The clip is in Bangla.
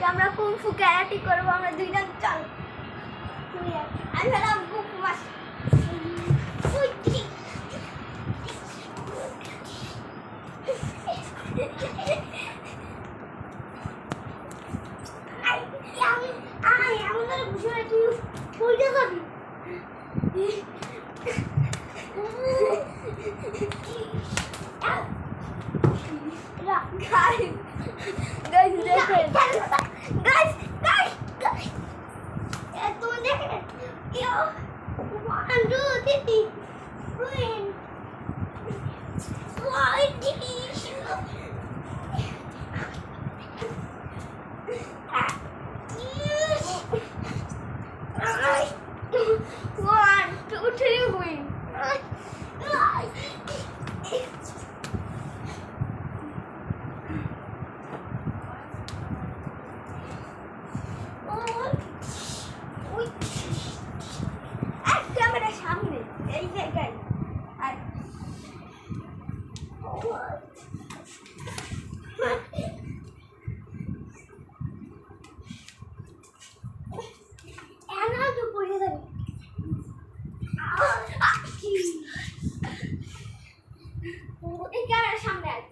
আজকে আমরা কুংফু ক্যারাটে করবো আমরা দুইজন। চল আমি হলাম kung fu master. One, two, three, win. ক্যামেরার সামনে এই জায়গায় আর তো পড়ে যাবে। এই ক্যামেরার সামনে আয়।